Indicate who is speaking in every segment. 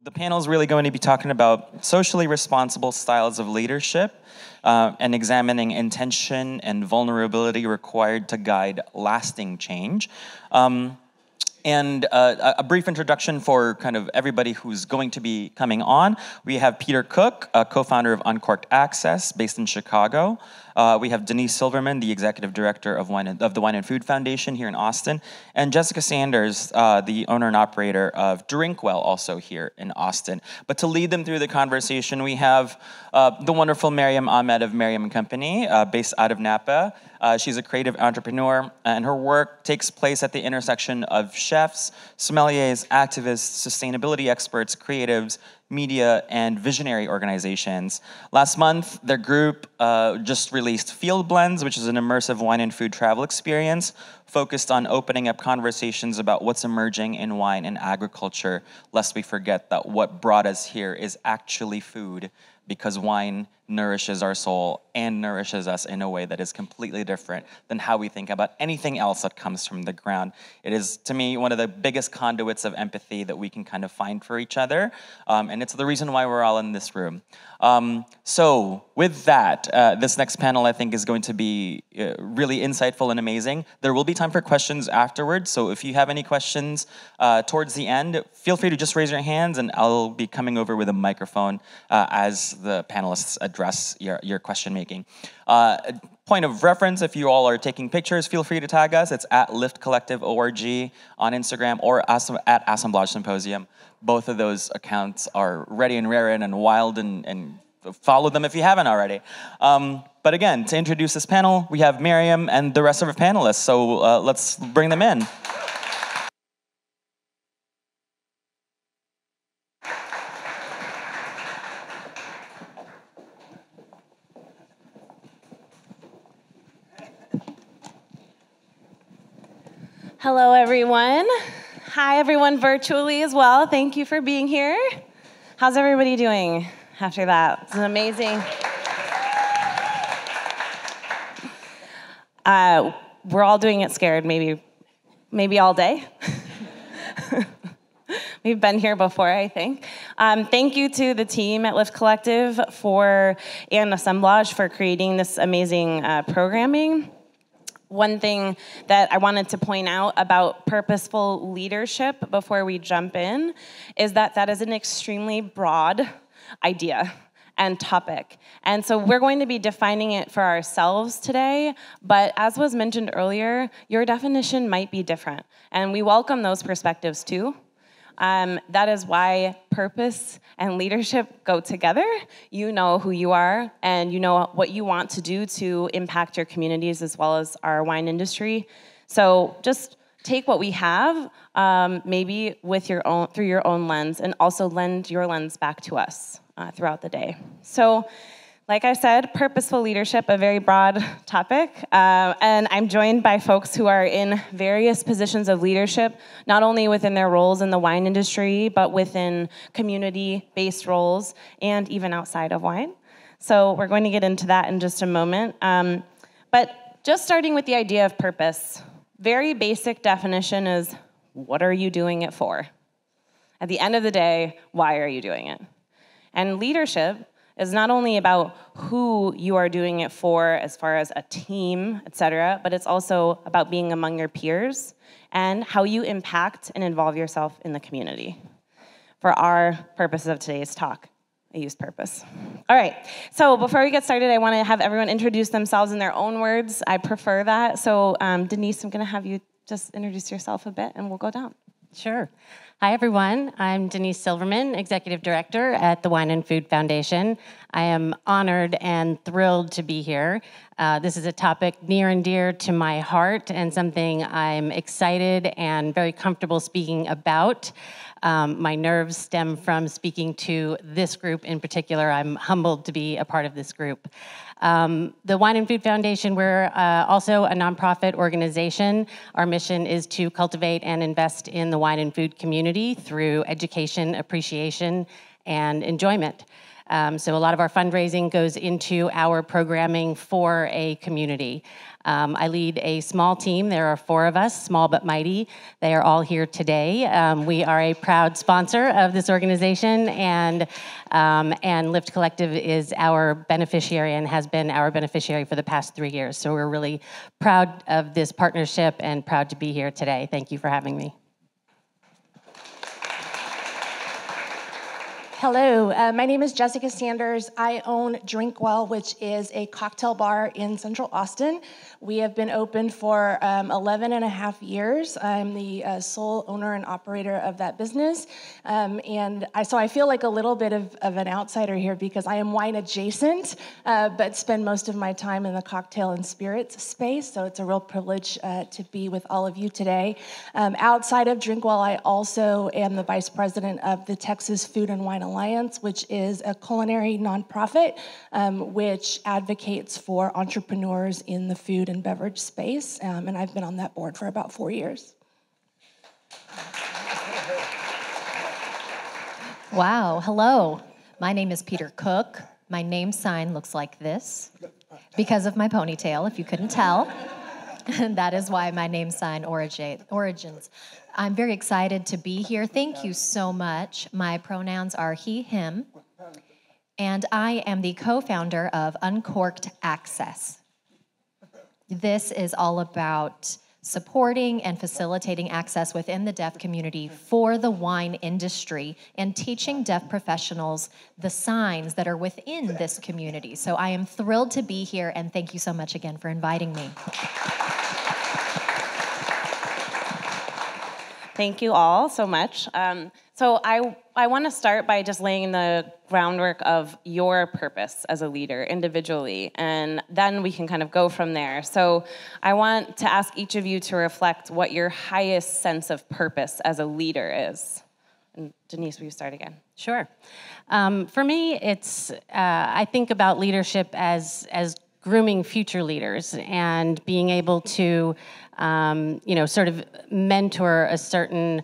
Speaker 1: The panel is really going to be talking about socially responsible styles of leadership and examining intention and vulnerability required to guide lasting change. And a brief introduction for kind of everybody who's going to be coming on. We have Peter Cook, co-founder of Uncorked Access, based in Chicago. We have Denise Silverman, the executive director of the Wine and Food Foundation here in Austin, and Jessica Sanders, the owner and operator of DrinkWell, also here in Austin. But to lead them through the conversation, we have the wonderful Maryam Ahmed of Maryam Company, based out of Napa. She's a creative entrepreneur, and her work takes place at the intersection of chefs, sommeliers, activists, sustainability experts, creatives, media, and visionary organizations. Last month, their group just released Field Blends, which is an immersive wine and food travel experience focused on opening up conversations about what's emerging in wine and agriculture, lest we forget that what brought us here is actually food, because wine nourishes our soul and nourishes us in a way that is completely different than how we think about anything else that comes from the ground. It is, to me, one of the biggest conduits of empathy that we can kind of find for each other, and it's the reason why we're all in this room. So with that, this next panel, I think, is going to be really insightful and amazing. There will be time for questions afterwards, so if you have any questions towards the end, feel free to just raise your hands, and I'll be coming over with a microphone as the panelists address your question making. Point of reference, if you all are taking pictures, feel free to tag us. It's at liftcollectiveorg on Instagram or at Assemblage Symposium. Both of those accounts are ready and raring and wild, and follow them if you haven't already. But again, to introduce this panel, we have Maryam and the rest of our panelists, so let's bring them in.
Speaker 2: Hello, everyone. Hi, everyone virtually as well. Thank you for being here. How's everybody doing after that? It's an amazing. We're all doing it scared, maybe all day. We've been here before, I think. Thank you to the team at Lift Collective and Assemblage for creating this amazing programming. One thing that I wanted to point out about purposeful leadership before we jump in is that that is an extremely broad idea and topic. And so we're going to be defining it for ourselves today, but as was mentioned earlier, your definition might be different. And we welcome those perspectives too. That is why purpose and leadership go together. You know who you are, and you know what you want to do to impact your communities as well as our wine industry. So just take what we have, maybe with through your own lens, and also lend your lens back to us throughout the day. So, like I said, purposeful leadership, a very broad topic, and I'm joined by folks who are in various positions of leadership, not only within their roles in the wine industry, but within community-based roles, and even outside of wine. So we're going to get into that in just a moment. But just starting with the idea of purpose, very basic definition is, what are you doing it for? At the end of the day, why are you doing it? And leadership is not only about who you are doing it for as far as a team, et cetera, but it's also about being among your peers and how you impact and involve yourself in the community. For our purposes of today's talk, I used purpose. All right, so before we get started, I want to have everyone introduce themselves in their own words. I prefer that. So Denise, I'm going to have you just introduce yourself a bit and we'll go down.
Speaker 3: Sure. Hi, everyone. I'm Denise Silverman, Executive Director at the Wine and Food Foundation. I am honored and thrilled to be here. This is a topic near and dear to my heart and something I'm excited and very comfortable speaking about. My nerves stem from speaking to this group in particular. I'm humbled to be a part of this group. The Wine and Food Foundation, we're also a nonprofit organization. Our mission is to cultivate and invest in the wine and food community through education, appreciation, and enjoyment. So a lot of our fundraising goes into our programming for a community. I lead a small team. There are 4 of us, small but mighty. They are all here today. We are a proud sponsor of this organization, and Lift Collective is our beneficiary and has been our beneficiary for the past 3 years. So we're really proud of this partnership and proud to be here today. Thank you for having me.
Speaker 4: Hello, my name is Jessica Sanders. I own DrinkWell, which is a cocktail bar in Central Austin. We have been open for 11 and a half years. I'm the sole owner and operator of that business. So I feel like a little bit of an outsider here because I am wine adjacent, but spend most of my time in the cocktail and spirits space. So it's a real privilege to be with all of you today. Outside of DrinkWell, I also am the vice president of the Texas Food and Wine Alliance, which is a culinary nonprofit which advocates for entrepreneurs in the food and beverage space, and I've been on that board for about 4 years.
Speaker 5: Wow, hello. My name is Peter Cook. My name sign looks like this because of my ponytail, if you couldn't tell. And that is why my name sign origins. I'm very excited to be here. Thank you so much. My pronouns are he, him, and I am the co-founder of Uncorked Access. This is all about supporting and facilitating access within the deaf community for the wine industry and teaching deaf professionals the signs that are within this community. So I am thrilled to be here, and thank you so much again for inviting me.
Speaker 2: Thank you all so much. So I want to start by just laying the groundwork of your purpose as a leader individually, and then we can kind of go from there. So I want to ask each of you to reflect what your highest sense of purpose as a leader is. And Denise, will you start again?
Speaker 3: Sure. For me, it's I think about leadership as grooming future leaders and being able to sort of mentor a certain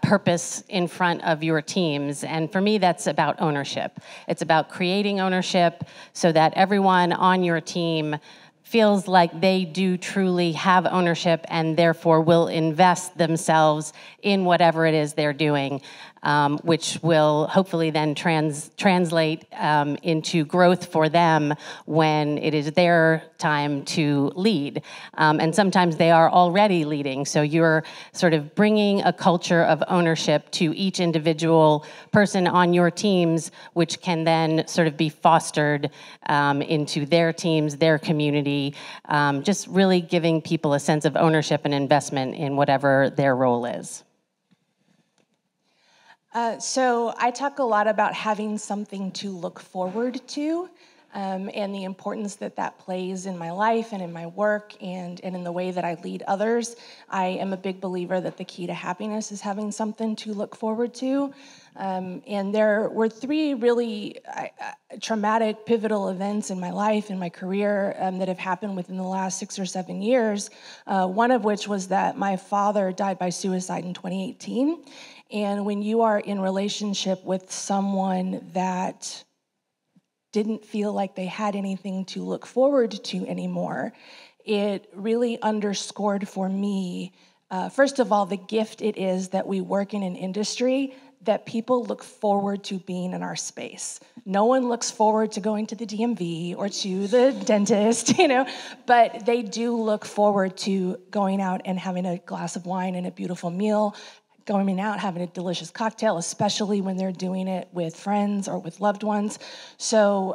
Speaker 3: purpose in front of your teams. And for me, that's about ownership. It's about creating ownership so that everyone on your team feels like they do truly have ownership and therefore will invest themselves in whatever it is they're doing, which will hopefully then translate into growth for them when it is their time to lead. And sometimes they are already leading, so you're sort of bringing a culture of ownership to each individual person on your teams, which can then sort of be fostered into their teams, their community, just really giving people a sense of ownership and investment in whatever their role is.
Speaker 4: So I talk a lot about having something to look forward to, and the importance that that plays in my life and in my work and in the way that I lead others. I am a big believer that the key to happiness is having something to look forward to. And there were 3 really traumatic, pivotal events in my life, in my career, that have happened within the last 6 or 7 years, one of which was that my father died by suicide in 2018. And when you are in relationship with someone that didn't feel like they had anything to look forward to anymore, it really underscored for me, first of all, the gift it is that we work in an industry that people look forward to being in our space. No one looks forward to going to the DMV or to the dentist, but they do look forward to going out and having a glass of wine and a beautiful meal, going out, having a delicious cocktail, especially when they're doing it with friends or with loved ones. So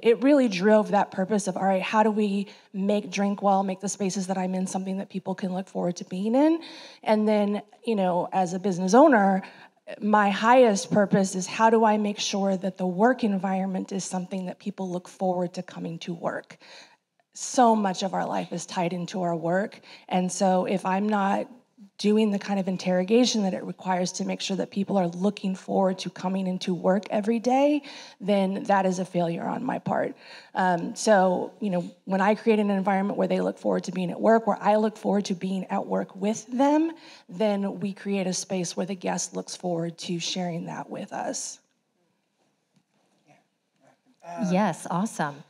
Speaker 4: it really drove that purpose of, all right, how do we make DrinkWell, make the spaces that I'm in something that people can look forward to being in? And then, as a business owner, my highest purpose is how do I make sure that the work environment is something that people look forward to coming to work? So much of our life is tied into our work. And so if I'm not doing the kind of interrogation that it requires to make sure that people are looking forward to coming into work every day, then that is a failure on my part. So, when I create an environment where they look forward to being at work, where I look forward to being at work with them, then we create a space where the guest looks forward to sharing that with us.
Speaker 5: Yes, awesome.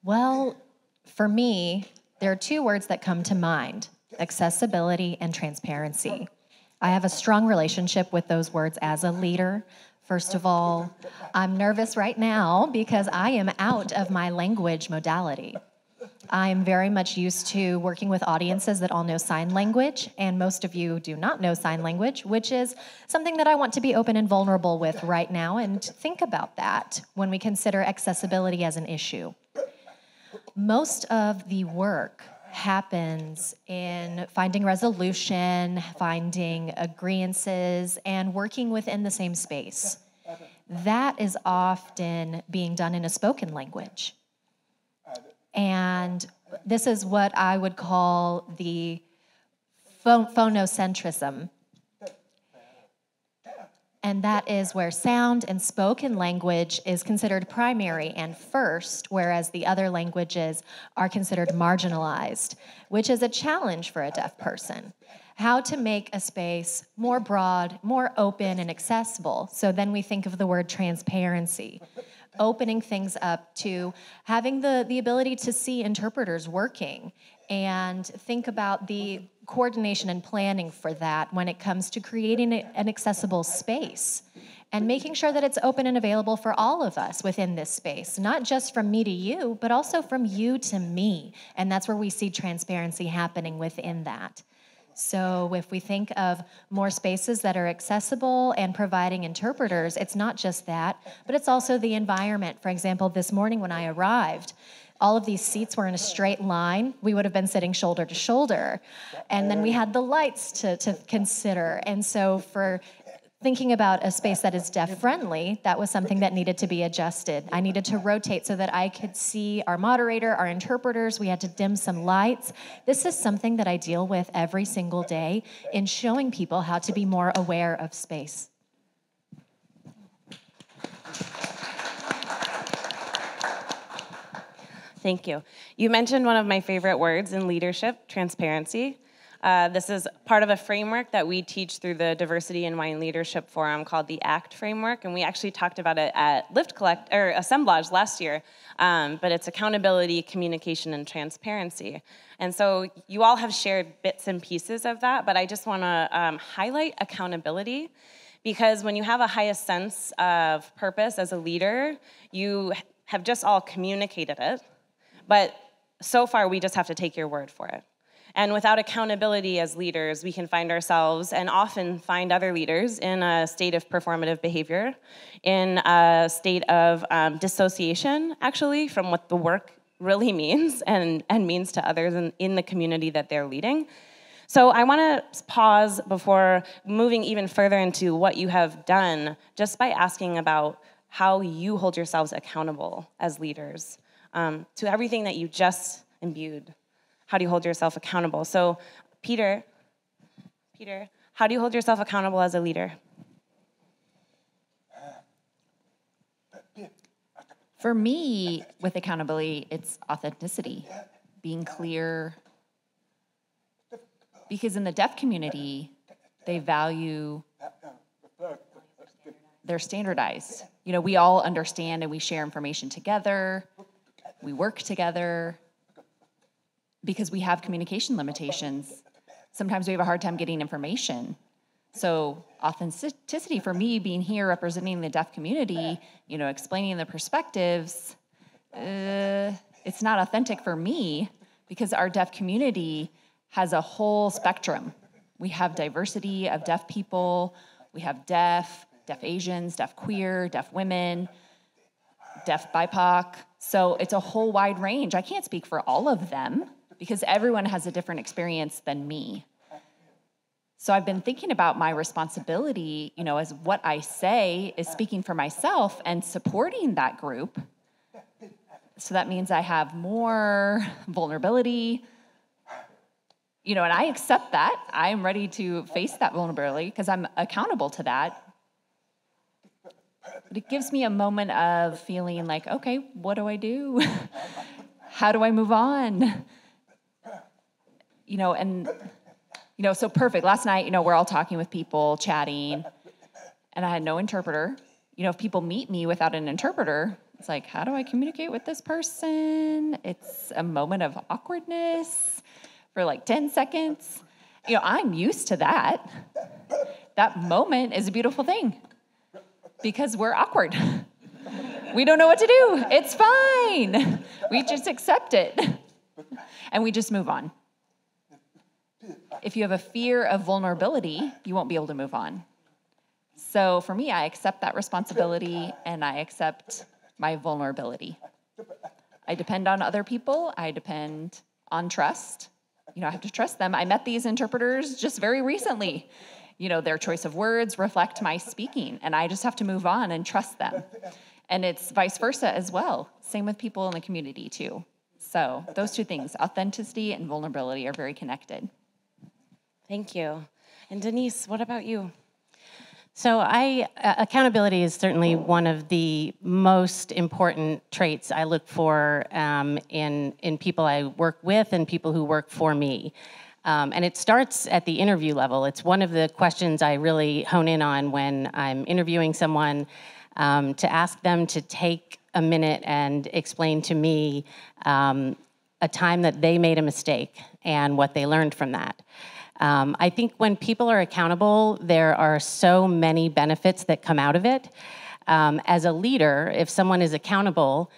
Speaker 5: Well, for me, there are two words that come to mind: accessibility and transparency. I have a strong relationship with those words as a leader. First of all, I'm nervous right now because I am out of my language modality. I am very much used to working with audiences that all know sign language, and most of you do not know sign language, which is something that I want to be open and vulnerable with right now, and think about that when we consider accessibility as an issue. Most of the work happens in finding resolution, finding agreeances, and working within the same space. That is often being done in a spoken language. And this is what I would call the phonocentrism. And that is where sound and spoken language is considered primary and first, whereas the other languages are considered marginalized, which is a challenge for a deaf person. How to make a space more broad, more open and accessible. So then we think of the word transparency, opening things up to having the ability to see interpreters working, and think about the coordination and planning for that when it comes to creating an accessible space and making sure that it's open and available for all of us within this space, not just from me to you, but also from you to me. And that's where we see transparency happening within that. So if we think of more spaces that are accessible and providing interpreters, it's not just that, but it's also the environment. For example, this morning when I arrived, all of these seats were in a straight line. We would have been sitting shoulder to shoulder. And then we had the lights to consider. And so for thinking about a space that is deaf-friendly, that was something that needed to be adjusted. I needed to rotate so that I could see our moderator, our interpreters. We had to dim some lights. This is something that I deal with every single day in showing people how to be more aware of space.
Speaker 2: Thank you. You mentioned one of my favorite words in leadership, transparency. This is part of a framework that we teach through the Diversity in Wine Leadership Forum called the ACT framework, and we actually talked about it at Assemblage last year, but it's accountability, communication, and transparency. And so you all have shared bits and pieces of that, but I just want to highlight accountability, because when you have a highest sense of purpose as a leader, you have just all communicated it, but so far we just have to take your word for it. And without accountability as leaders, we can find ourselves and often find other leaders in a state of performative behavior, in a state of dissociation, actually, from what the work really means and means to others in the community that they're leading. So I want to pause before moving even further into what you have done, just by asking about how you hold yourselves accountable as leaders to everything that you just imbued. How do you hold yourself accountable? So, Peter, how do you hold yourself accountable as a leader?
Speaker 6: For me, with accountability, it's authenticity, being clear. Because in the deaf community, they value, they're standardized. You know, we all understand and we share information together, we work together. Because we have communication limitations, sometimes we have a hard time getting information. So authenticity for me, being here representing the deaf community, you know, explaining the perspectives, it's not authentic for me because our deaf community has a whole spectrum. We have diversity of deaf people. We have deaf Asians, deaf queer, deaf women, deaf BIPOC. So it's a whole wide range. I can't speak for all of them, because everyone has a different experience than me. So I've been thinking about my responsibility, you know, as what I say is speaking for myself and supporting that group. So that means I have more vulnerability, you know, and I accept that. I am ready to face that vulnerability because I'm accountable to that. But it gives me a moment of feeling like, okay, what do I do? How do I move on? You know, and, you know, so perfect. Last night, you know, we're all talking with people, chatting, and I had no interpreter. You know, if people meet me without an interpreter, It's like, how do I communicate with this person? It's a moment of awkwardness for like 10 seconds. I'm used to that. That moment is a beautiful thing because we're awkward. We don't know what to do. It's fine. We just accept it. And we just move on. If you have a fear of vulnerability, you won't be able to move on. So for me, I accept that responsibility and I accept my vulnerability. I depend on other people. I depend on trust. I have to trust them. I met these interpreters just very recently. Their choice of words reflect my speaking, and I just have to move on and trust them. And it's vice versa as well. Same with people in the community too. So those two things, authenticity and vulnerability, are very connected.
Speaker 2: Thank you. And Denise, what about you?
Speaker 3: So accountability is certainly one of the most important traits I look for in people I work with and people who work for me. And it starts at the interview level. It's one of the questions I really hone in on when I'm interviewing someone, to ask them to take a minute and explain to me a time that they made a mistake and what they learned from that. I think when people are accountable, there are so many benefits that come out of it. As a leader, if someone is accountable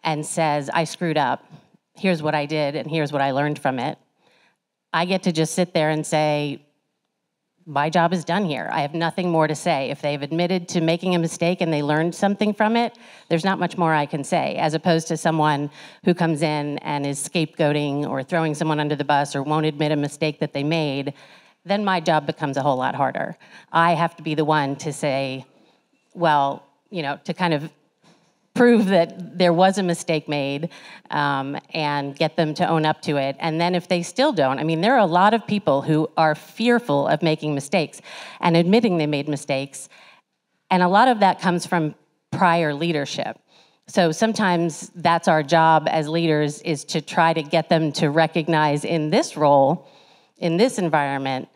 Speaker 3: and says, I screwed up, here's what I did, and here's what I learned from it, I get to just sit there and say, my job is done here. I have nothing more to say. If they've admitted to making a mistake and they learned something from it, there's not much more I can say, as opposed to someone who comes in and is scapegoating or throwing someone under the bus or won't admit a mistake that they made. Then my job becomes a whole lot harder. I have to be the one to say, well, to kind of prove that there was a mistake made, and get them to own up to it. And then if they still don't, there are a lot of people who are fearful of making mistakes and admitting they made mistakes. And a lot of that comes from prior leadership. So sometimes that's our job as leaders, is to try to get them to recognize in this role, in this environment,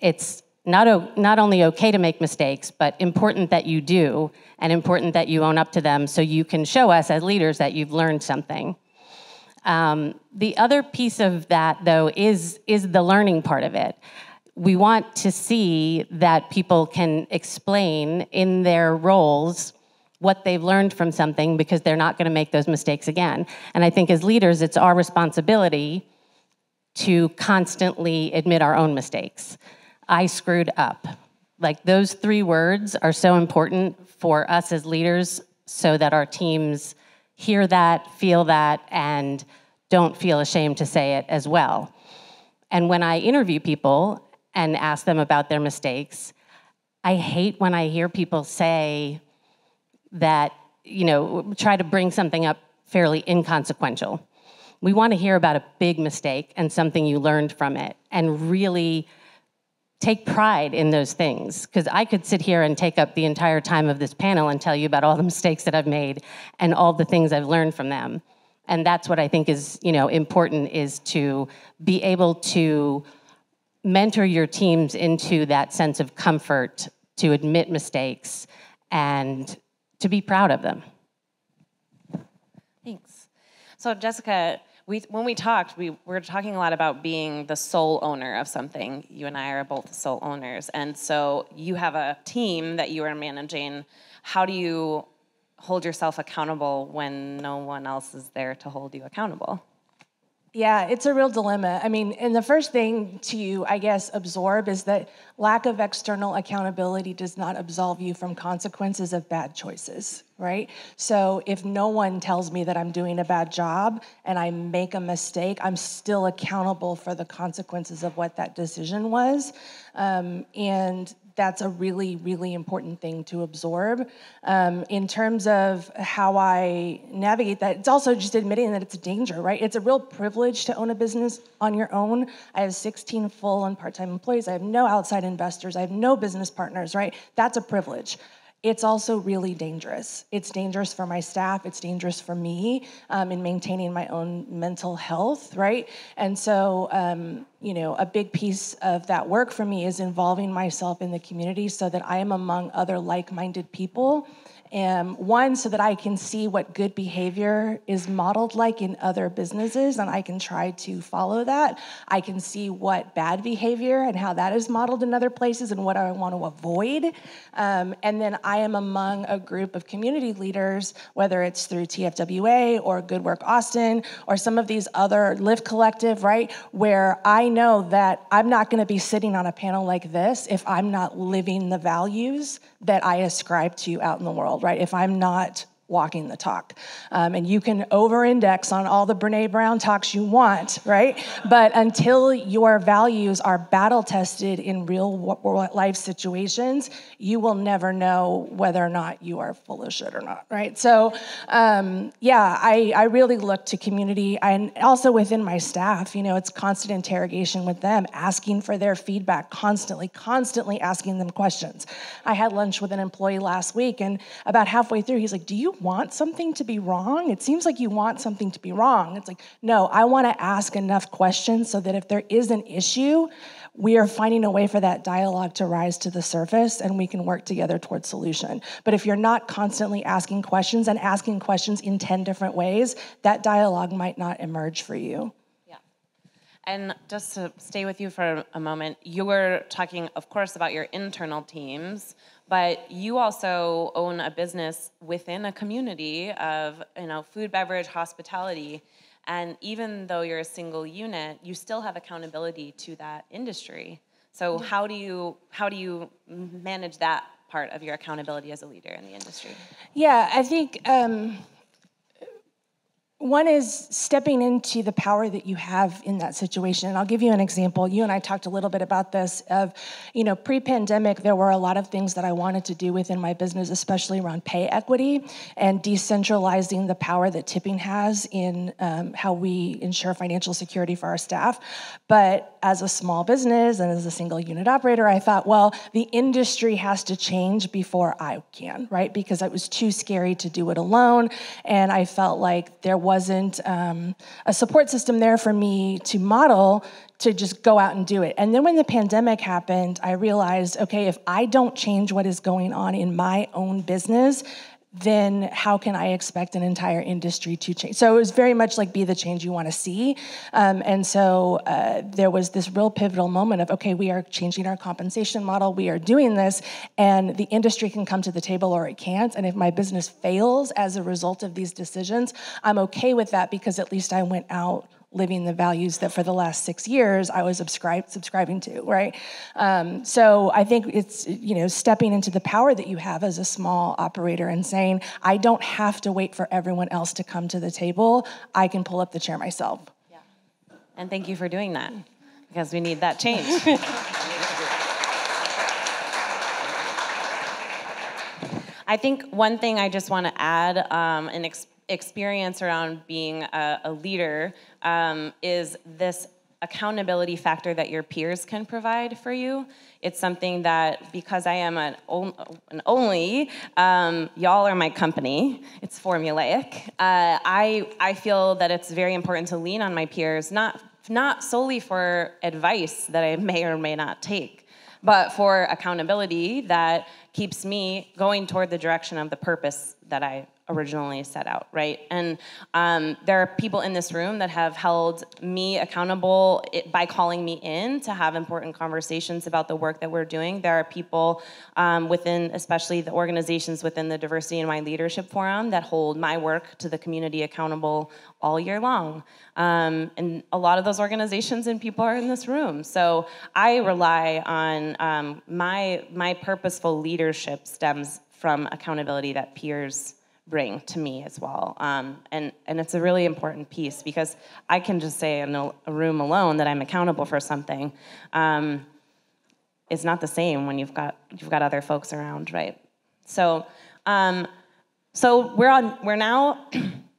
Speaker 3: it's not only okay to make mistakes, but important that you do, and important that you own up to them so you can show us as leaders that you've learned something. The other piece of that, though, is the learning part of it. We want to see that people can explain in their roles what they've learned from something, because they're not going to make those mistakes again. And I think as leaders, it's our responsibility to constantly admit our own mistakes. I screwed up. Like, those 3 words are so important for us as leaders, so that our teams hear that, feel that, and don't feel ashamed to say it as well. And when I interview people and ask them about their mistakes, I hate when I hear people say that, try to bring something up fairly inconsequential. We want to hear about a big mistake and something you learned from it, and really take pride in those things. Because I could sit here and take up the entire time of this panel and tell you about all the mistakes that I've made and all the things I've learned from them. And that's what I think is, important, is to be able to mentor your teams into that sense of comfort, to admit mistakes, and to be proud of them.
Speaker 2: Thanks. So Jessica, when we talked, we were talking a lot about being the sole owner of something. You and I are both sole owners. And so you have a team that you are managing. How do you hold yourself accountable when no one else is there to hold you accountable?
Speaker 4: Yeah, it's a real dilemma. And the first thing to, absorb is that lack of external accountability does not absolve you from consequences of bad choices, right? So if no one tells me that I'm doing a bad job and I make a mistake, I'm still accountable for the consequences of what that decision was. And that's a really, really important thing to absorb. In terms of how I navigate that, it's also just admitting that it's a danger, right? It's a real privilege to own a business on your own. I have 16 full and part-time employees. I have no outside investors. I have no business partners, right? That's a privilege. It's also really dangerous. It's dangerous for my staff. It's dangerous for me in maintaining my own mental health, right? And so, a big piece of that work for me is involving myself in the community so that I am among other like-minded people One, so that I can see what good behavior is modeled like in other businesses, and I can try to follow that. I can see what bad behavior and how that is modeled in other places and what I want to avoid. And then I am among a group of community leaders, whether it's through TFWA or Good Work Austin or some of these other Live Collective, right, where I know that I'm not going to be sitting on a panel like this if I'm not living the values that I ascribe to out in the world, right? If I'm not walking the talk. And you can over-index on all the Brene Brown talks you want, right? But until your values are battle-tested in real life situations, you will never know whether or not you are full of shit or not, right? So, I really look to community, and also within my staff, it's constant interrogation with them, asking for their feedback, constantly asking them questions. I had lunch with an employee last week, and about halfway through, he's like, do you want something to be wrong? It seems like you want something to be wrong. It's like, no, I want to ask enough questions so that if there is an issue, we are finding a way for that dialogue to rise to the surface and we can work together towards solution. But if you're not constantly asking questions and asking questions in 10 different ways, that dialogue might not emerge for you.
Speaker 2: And just to stay with you for a moment, you were talking, of course, about your internal teams, but you also own a business within a community of, food, beverage, hospitality. And even though you're a single unit, you still have accountability to that industry. So how do you manage that part of your accountability as a leader in the industry?
Speaker 4: Yeah, I think one is stepping into the power that you have in that situation. And I'll give you an example. You and I talked a little bit about this of, pre-pandemic, there were a lot of things that I wanted to do within my business, especially around pay equity and decentralizing the power that tipping has in how we ensure financial security for our staff. But as a small business and as a single unit operator, I thought, well, the industry has to change before I can, right? Because it was too scary to do it alone. And I felt like there wasn't a support system there for me to model to just go out and do it. And then when the pandemic happened, I realized, okay, if I don't change what is going on in my own business, then how can I expect an entire industry to change? So it was very much like be the change you want to see. And so there was this real pivotal moment of, okay, we are changing our compensation model, we are doing this, and the industry can come to the table or it can't. And if my business fails as a result of these decisions, I'm okay with that because at least I went out living the values that for the last 6 years I was subscribing to, right? So I think it's, stepping into the power that you have as a small operator and saying, I don't have to wait for everyone else to come to the table. I can pull up the chair myself.
Speaker 2: Yeah. And thank you for doing that, because we need that change. I think one thing I just want to add, an experience around being a leader is this accountability factor that your peers can provide for you. It's something that, because I am an only, y'all are my company, it's formulaic, I feel that it's very important to lean on my peers, not solely for advice that I may or may not take, but for accountability that keeps me going toward the direction of the purpose that I originally set out, right? And there are people in this room that have held me accountable by calling me in to have important conversations about the work that we're doing. There are people within, especially the organizations within the Diversity in My Leadership Forum, that hold my work to the community accountable all year long. And a lot of those organizations and people are in this room. So I rely on my purposeful leadership stems from accountability that peers bring to me as well. And it's a really important piece, because I can just say in a room alone that I'm accountable for something. It's not the same when you've got other folks around, right? So we're now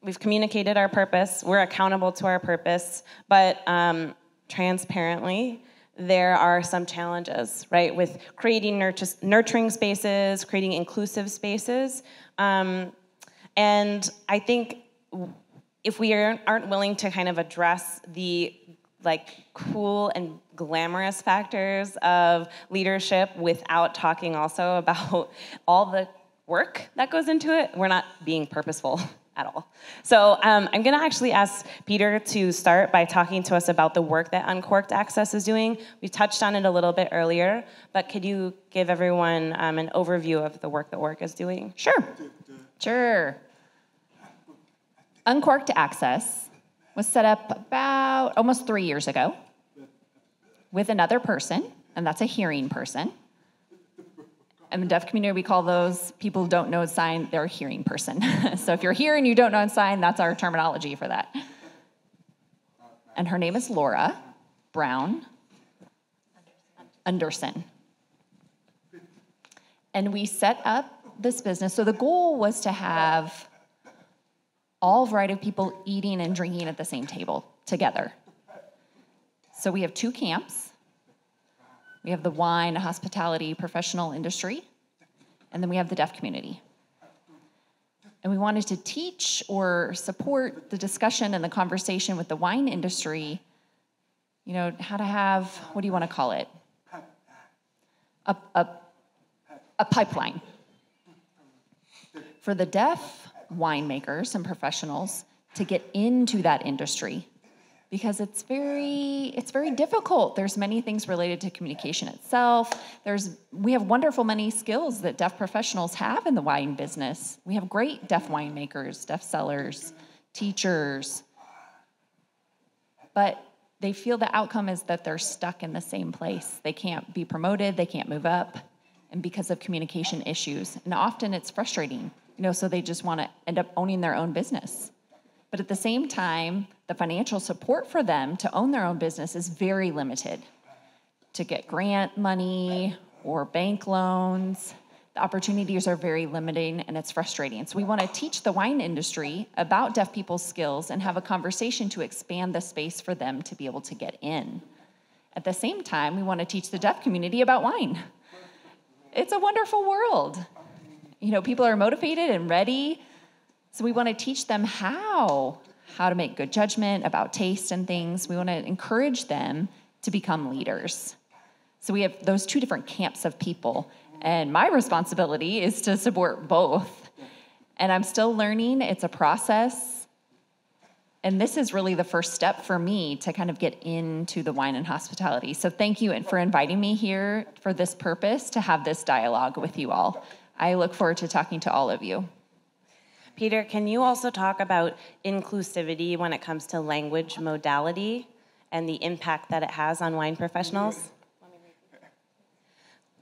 Speaker 2: we've communicated our purpose, we're accountable to our purpose, but transparently, there are some challenges, right, with creating nurturing spaces, creating inclusive spaces. And I think if we aren't willing to kind of address the cool and glamorous factors of leadership without talking also about all the work that goes into it. We're not being purposeful at all. So I'm going to actually ask Peter to start by talking to us about the work that Uncorked Access is doing. We touched on it a little bit earlier, but could you give everyone an overview of the work that Work is doing?
Speaker 6: Sure. Uncorked Access was set up about almost 3 years ago with another person, and that's a hearing person. In the deaf community, we call those people who don't know sign, they're a hearing person. So if you're here and you don't know sign, that's our terminology for that. And her name is Laura Brown Anderson. And we set up this business. So the goal was to have all variety of people eating and drinking at the same table together. So we have 2 camps. We have the wine, hospitality, professional industry, and then we have the deaf community. And we wanted to teach or support the discussion and the conversation with the wine industry, how to have, what do you want to call it? A pipeline. For the deaf winemakers and professionals to get into that industry, because it's very difficult. There's many things related to communication itself. We have wonderful many skills that deaf professionals have in the wine business. We have great deaf winemakers, deaf sellers, teachers, but they feel the outcome is that they're stuck in the same place. They can't be promoted, they can't move up, and because of communication issues. And often it's frustrating, so they just want to end up owning their own business. But at the same time, the financial support for them to own their own business is very limited. To get grant money or bank loans, the opportunities are very limiting and it's frustrating. So we want to teach the wine industry about deaf people's skills and have a conversation to expand the space for them to be able to get in. At the same time, we want to teach the deaf community about wine. It's a wonderful world. People are motivated and ready. So we want to teach them how to make good judgment about taste and things. We want to encourage them to become leaders. So we have those 2 different camps of people. And my responsibility is to support both. And I'm still learning. It's a process. And this is really the first step for me to kind of get into the wine and hospitality. So thank you for inviting me here for this purpose, to have this dialogue with you all. I look forward to talking to all of you.
Speaker 2: Peter, can you also talk about inclusivity when it comes to language modality and the impact that it has on wine professionals?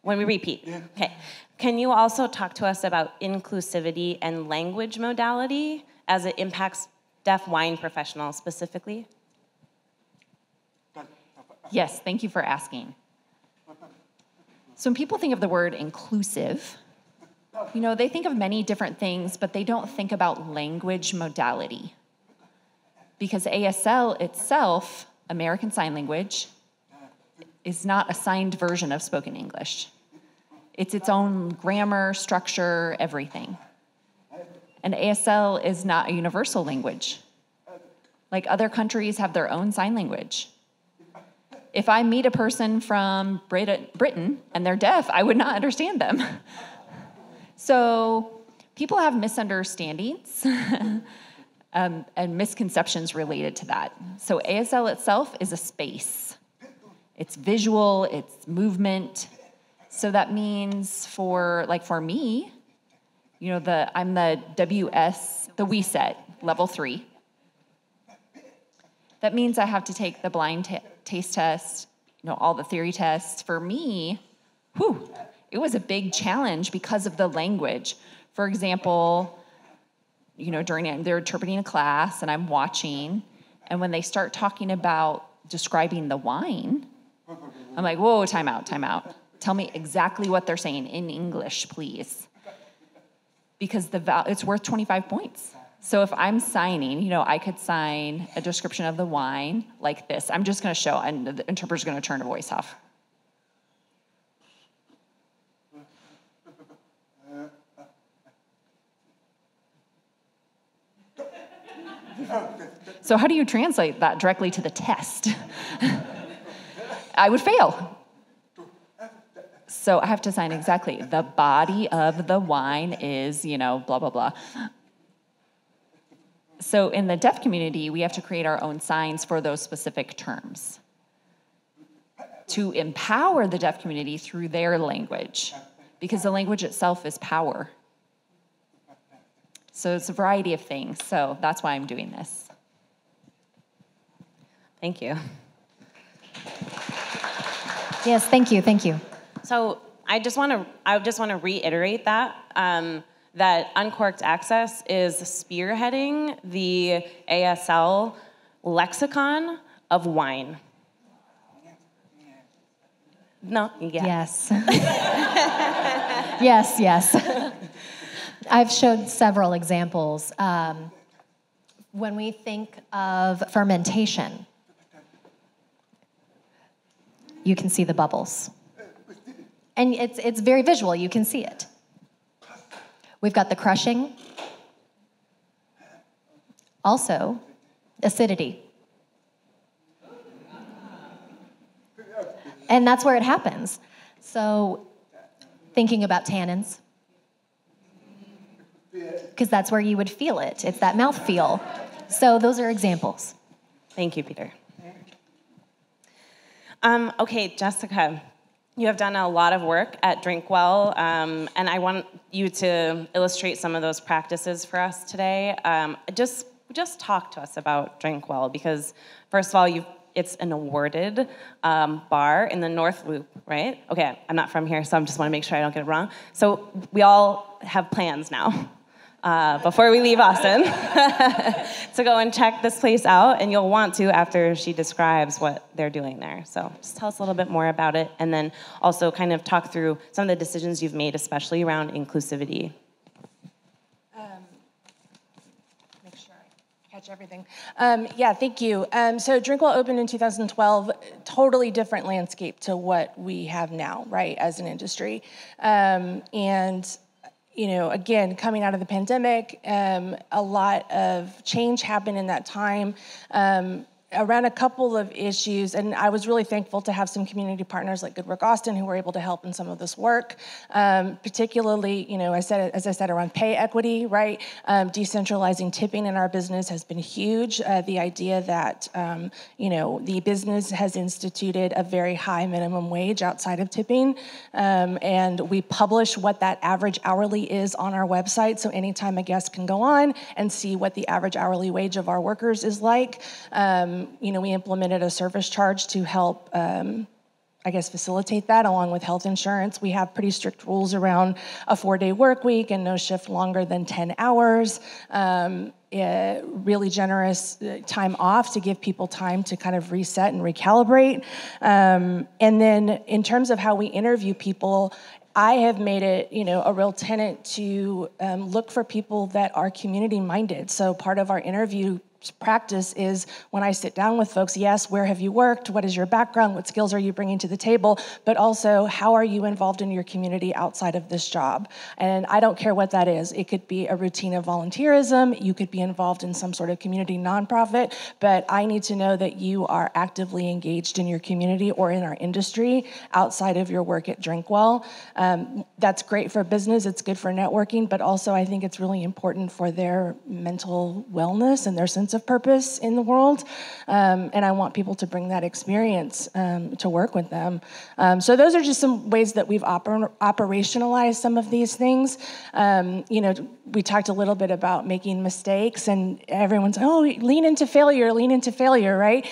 Speaker 2: When we repeat. Okay. Can you also talk to us about inclusivity and language modality as it impacts deaf wine professionals specifically?
Speaker 6: Yes, thank you for asking. So when people think of the word inclusive, they think of many different things, but they don't think about language modality. Because ASL itself, American Sign Language, is not a signed version of spoken English. It's its own grammar, structure, everything. And ASL is not a universal language. Like other countries have their own sign language. If I meet a person from Britain and they're deaf, I would not understand them. So people have misunderstandings and misconceptions related to that. So ASL itself is a space. It's visual, it's movement. So that means for me, I'm the WSET, level 3. That means I have to take the blind taste test, all the theory tests. For me, it was a big challenge because of the language. For example, they're interpreting a class and I'm watching, and when they start talking about describing the wine, I'm like, whoa, time out. Tell me exactly what they're saying in English, please. Because it's worth 25 points. So if I'm signing, I could sign a description of the wine like this. I'm just going to show, and the interpreter's going to turn the voice off. So how do you translate that directly to the test? I would fail. So I have to sign exactly, the body of the wine is, blah, blah, blah. So in the deaf community, we have to create our own signs for those specific terms to empower the deaf community through their language, because the language itself is power. So it's a variety of things. So that's why I'm doing this.
Speaker 2: Thank you.
Speaker 5: Yes, thank you, thank you.
Speaker 2: So I just want to reiterate that that Uncorked Access is spearheading the ASL lexicon of wine. No, yeah.
Speaker 5: Yes. Yes, yes. I've showed several examples. When we think of fermentation, you can see the bubbles. And it's very visual, you can see it. We've got the crushing. Also, acidity. And that's where it happens. So, thinking about tannins, because that's where you would feel it. It's that mouth feel. So those are examples.
Speaker 2: Thank you, Peter. Okay, Jessica, you have done a lot of work at DrinkWell, and I want you to illustrate some of those practices for us today. Just talk to us about DrinkWell, because first of all, it's an awarded bar in the North Loop, right? Okay, I'm not from here, so I just want to make sure I don't get it wrong. So we all have plans now, before we leave Austin, to go and check this place out, and you'll want to after she describes what they're doing there. So just tell us a little bit more about it, and then also kind of talk through some of the decisions you've made, especially around inclusivity.
Speaker 4: Make sure I catch everything. Yeah, thank you. So DrinkWell opened in 2012, totally different landscape to what we have now, right, as an industry. And again, coming out of the pandemic, a lot of change happened in that time. Around a couple of issues, and I was really thankful to have some community partners like Good Work Austin who were able to help in some of this work, particularly, as I said, around pay equity, right? Decentralizing tipping in our business has been huge. The idea that, the business has instituted a very high minimum wage outside of tipping, and we publish what that average hourly is on our website, so anytime a guest can go on and see what the average hourly wage of our workers is like. We implemented a service charge to help, facilitate that, along with health insurance. We have pretty strict rules around a 4-day work week and no shift longer than 10 hours. Really generous time off to give people time to kind of reset and recalibrate. And then in terms of how we interview people, I have made it, a real tenet to look for people that are community-minded. So part of our interview practice is when I sit down with folks, yes, where have you worked? What is your background? What skills are you bringing to the table? But also, how are you involved in your community outside of this job? And I don't care what that is. It could be a routine of volunteerism. You could be involved in some sort of community nonprofit, but I need to know that you are actively engaged in your community or in our industry outside of your work at DrinkWell. That's great for business. It's good for networking, but also I think it's really important for their mental wellness and their sense of purpose in the world, and I want people to bring that experience to work with them. So those are just some ways that we've operationalized some of these things. We talked a little bit about making mistakes, and everyone's, lean into failure, right?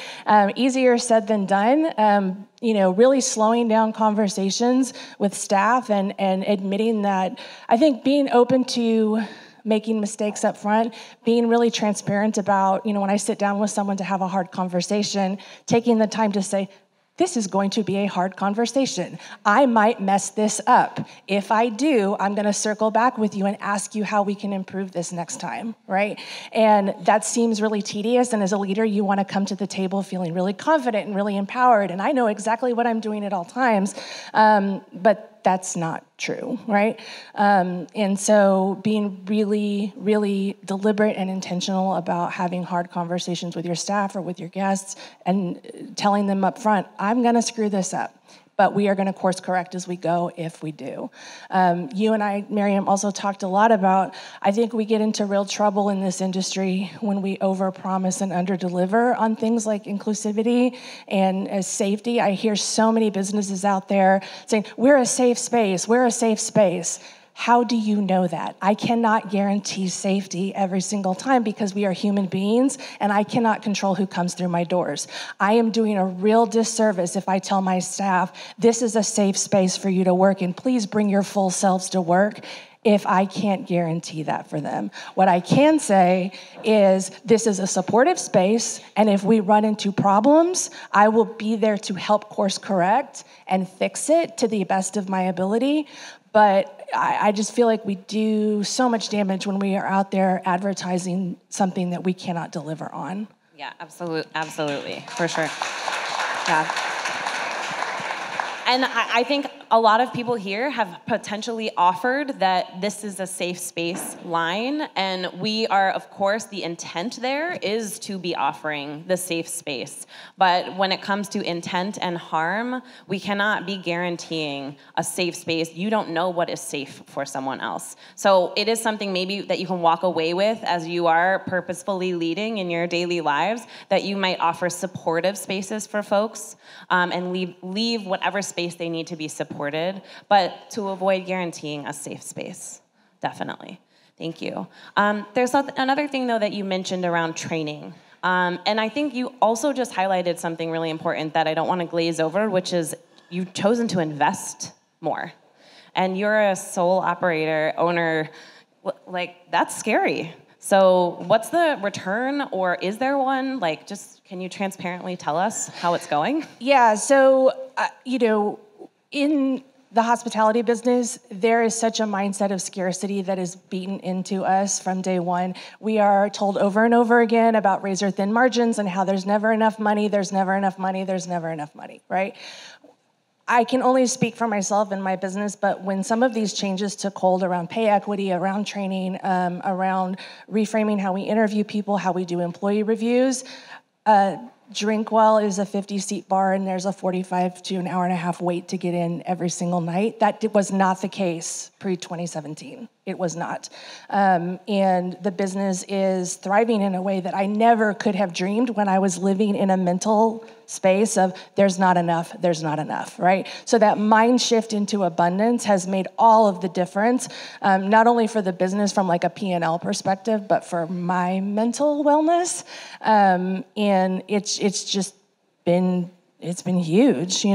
Speaker 4: Easier said than done. Really slowing down conversations with staff and admitting that, I think being open to making mistakes up front, being really transparent about, when I sit down with someone to have a hard conversation, taking the time to say, this is going to be a hard conversation. I might mess this up. If I do, I'm going to circle back with you and ask you how we can improve this next time, right? And that seems really tedious, and as a leader, you want to come to the table feeling really confident and really empowered, and I know exactly what I'm doing at all times, but that's not true, right? And so being really, really deliberate and intentional about having hard conversations with your staff or with your guests and telling them up front, I'm gonna screw this up. but we are going to course correct as we go if we do. You and I, Maryam, also talked a lot about, I think we get into real trouble in this industry when we overpromise and underdeliver on things like inclusivity and safety. I hear so many businesses out there saying, we're a safe space, we're a safe space. How do you know that? I cannot guarantee safety every single time because we are human beings and I cannot control who comes through my doors. I am doing a real disservice if I tell my staff, this is a safe space for you to work in. Please bring your full selves to work if I can't guarantee that for them. What I can say is this is a supportive space, and if we run into problems, I will be there to help course correct and fix it to the best of my ability. But I just feel like we do so much damage when we are out there advertising something that we cannot deliver on.
Speaker 2: Yeah, absolutely, for sure. Yeah. And I think a lot of people here have potentially offered that this is a safe space line, and we are, of course, the intent there is to be offering the safe space. But when it comes to intent and harm, we cannot be guaranteeing a safe space. You don't know what is safe for someone else. So it is something maybe that you can walk away with as you are purposefully leading in your daily lives, that you might offer supportive spaces for folks, and leave whatever space they need to be supported, but to avoid guaranteeing a safe space, definitely. Thank you. There's another thing, though, that you mentioned around training. And I think you also just highlighted something really important that I don't want to glaze over, which is you've chosen to invest more. And you're a sole operator, owner, like, that's scary. So what's the return, or is there one? Like, just can you transparently tell us how it's going?
Speaker 4: Yeah, so, in the hospitality business, there is such a mindset of scarcity that is beaten into us from day one. We are told over and over again about razor-thin margins and how there's never enough money, there's never enough money, there's never enough money, right? I can only speak for myself and my business, but when some of these changes took hold around pay equity, around training, around reframing how we interview people, how we do employee reviews, DrinkWell is a 50-seat bar, and there's a 45 to an hour and a half wait to get in every single night. That was not the case pre-2017. It was not. And the business is thriving in a way that I never could have dreamed when I was living in a mental space of there's not enough, right? So that mind shift into abundance has made all of the difference, not only for the business from like a P&L perspective, but for my mental wellness. And it's just been huge,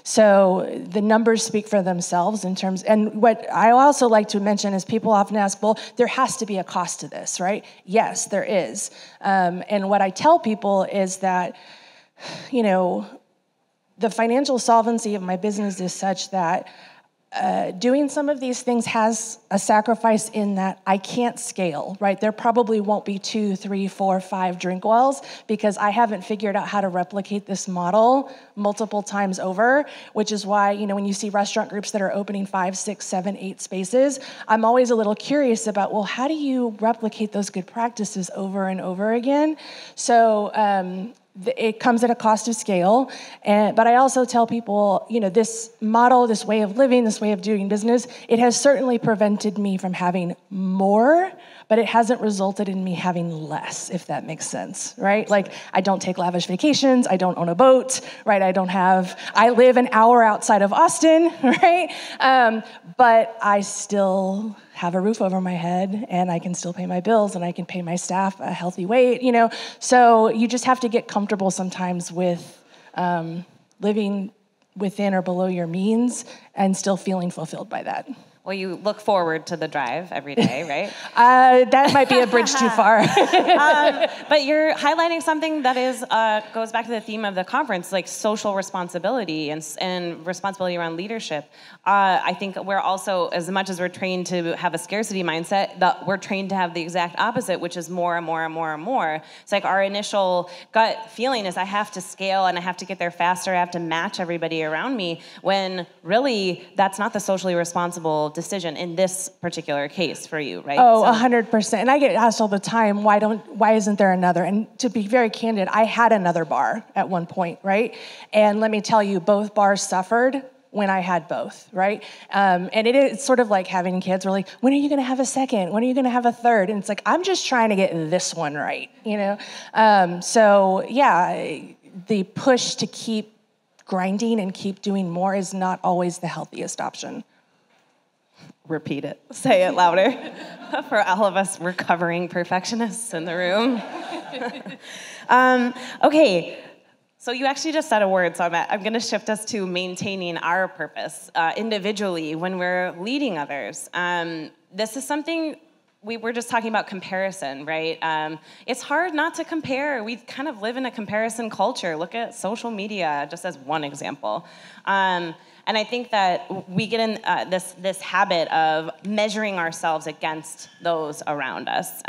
Speaker 4: So the numbers speak for themselves in terms, and what I also like to mention is people often ask, well, there has to be a cost to this, right? Yes, there is. And what I tell people is that, the financial solvency of my business is such that doing some of these things has a sacrifice in that I can't scale, right? There probably won't be 2, 3, 4, 5 DrinkWells because I haven't figured out how to replicate this model multiple times over, which is why, when you see restaurant groups that are opening 5, 6, 7, 8 spaces, I'm always a little curious about, well, how do you replicate those good practices over and over again? So, it comes at a cost of scale, but I also tell people, this model, this way of living, this way of doing business, it has certainly prevented me from having more, but it hasn't resulted in me having less, if that makes sense, right? Like, I don't take lavish vacations, I don't own a boat, right? I live an hour outside of Austin, right? But I still have a roof over my head, and I can still pay my bills, and I can pay my staff a healthy wage, So you just have to get comfortable sometimes with living within or below your means and still feeling fulfilled by that.
Speaker 2: Well, you look forward to the drive every day, right?
Speaker 4: That might be a bridge too far.
Speaker 2: But you're highlighting something that goes back to the theme of the conference, like social responsibility and responsibility around leadership. I think we're also, as much as we're trained to have a scarcity mindset, that we're trained to have the exact opposite, which is more and more and more and more. It's like our initial gut feeling is I have to scale and I have to get there faster, I have to match everybody around me, when really that's not the socially responsible decision in this particular case for you, right?
Speaker 4: Oh, 100%. And I get asked all the time, why isn't there another? And to be very candid, I had another bar at one point, right? And let me tell you, both bars suffered when I had both, right? And it's sort of like having kids. We're like, when are you gonna have a second? When are you gonna have a third? And it's like, I'm just trying to get this one right, you know? So yeah, the push to keep grinding and keep doing more is not always the healthiest option.
Speaker 2: Repeat it. Say it louder for all of us recovering perfectionists in the room. Okay. So you actually just said a word, so I'm going to shift us to maintaining our purpose individually when we're leading others. This is something we were just talking about comparison, right? It's hard not to compare. We kind of live in a comparison culture. Look at social media, just as one example. And I think that we get in this habit of measuring ourselves against those around us,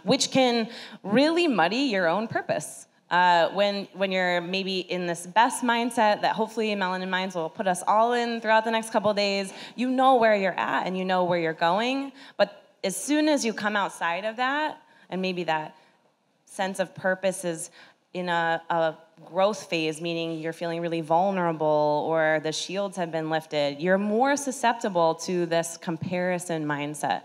Speaker 2: which can really muddy your own purpose. When you're maybe in this best mindset that hopefully Melanin Minds will put us all in throughout the next couple of days, you know where you're at and you know where you're going. But as soon as you come outside of that, and maybe that sense of purpose is in a growth phase, meaning you're feeling really vulnerable or the shields have been lifted, you're more susceptible to this comparison mindset.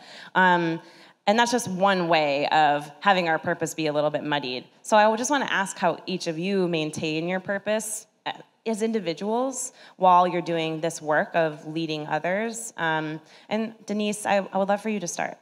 Speaker 2: And that's just one way of having our purpose be a little bit muddied. So I just want to ask how each of you maintain your purpose as individuals while you're doing this work of leading others. And Denise, I would love for you to start.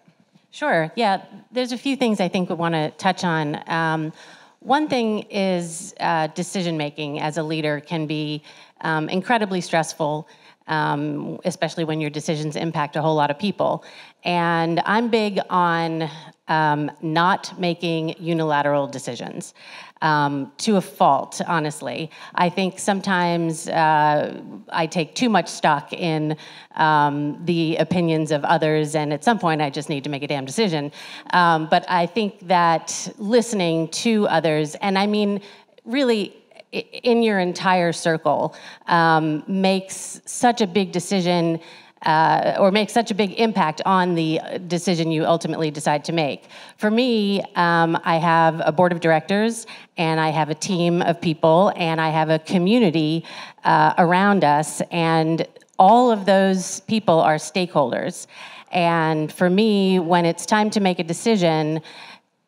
Speaker 3: Sure, yeah. There's a few things I think we want to touch on. One thing is decision-making as a leader can be incredibly stressful, especially when your decisions impact a whole lot of people. And I'm big on not making unilateral decisions to a fault, honestly. I think sometimes I take too much stock in the opinions of others, and at some point I just need to make a damn decision. But I think that listening to others, and I mean really in your entire circle, makes such a big decision or makes such a big impact on the decision you ultimately decide to make. For me, I have a board of directors, and I have a team of people, and I have a community around us, and all of those people are stakeholders. And for me, when it's time to make a decision,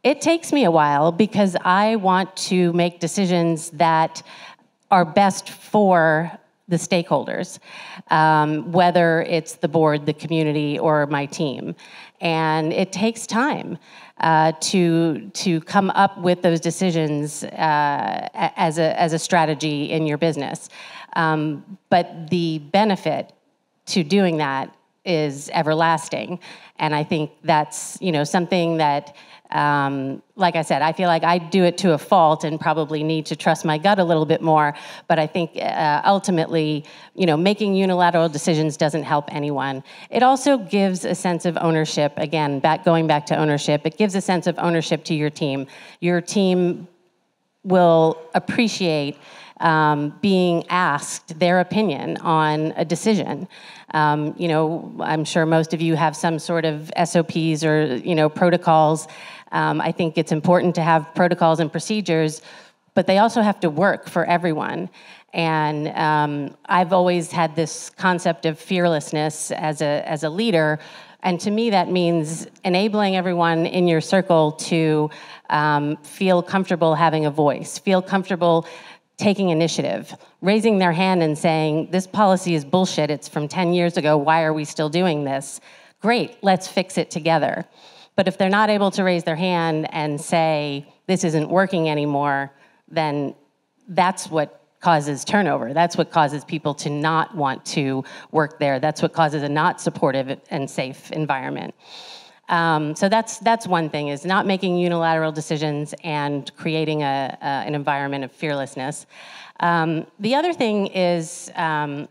Speaker 3: it takes me a while because I want to make decisions that are best for the stakeholders, whether it's the board, the community, or my team. And it takes time to come up with those decisions as a strategy in your business. But the benefit to doing that is everlasting. And I think that's, something that, like I said, I feel like I do it to a fault and probably need to trust my gut a little bit more. But I think ultimately, making unilateral decisions doesn't help anyone. It also gives a sense of ownership. Again, going back to ownership, it gives a sense of ownership to your team. Your team will appreciate being asked their opinion on a decision. I'm sure most of you have some sort of SOPs or, protocols. I think it's important to have protocols and procedures, but they also have to work for everyone. And I've always had this concept of fearlessness as a leader. And to me, that means enabling everyone in your circle to feel comfortable having a voice, feel comfortable taking initiative, raising their hand and saying, this policy is bullshit, it's from 10 years ago, why are we still doing this? Great, let's fix it together. But if they're not able to raise their hand and say, this isn't working anymore, then that's what causes turnover. That's what causes people to not want to work there. That's what causes a not supportive and safe environment. So that's one thing, is not making unilateral decisions and creating an environment of fearlessness. The other thing is I've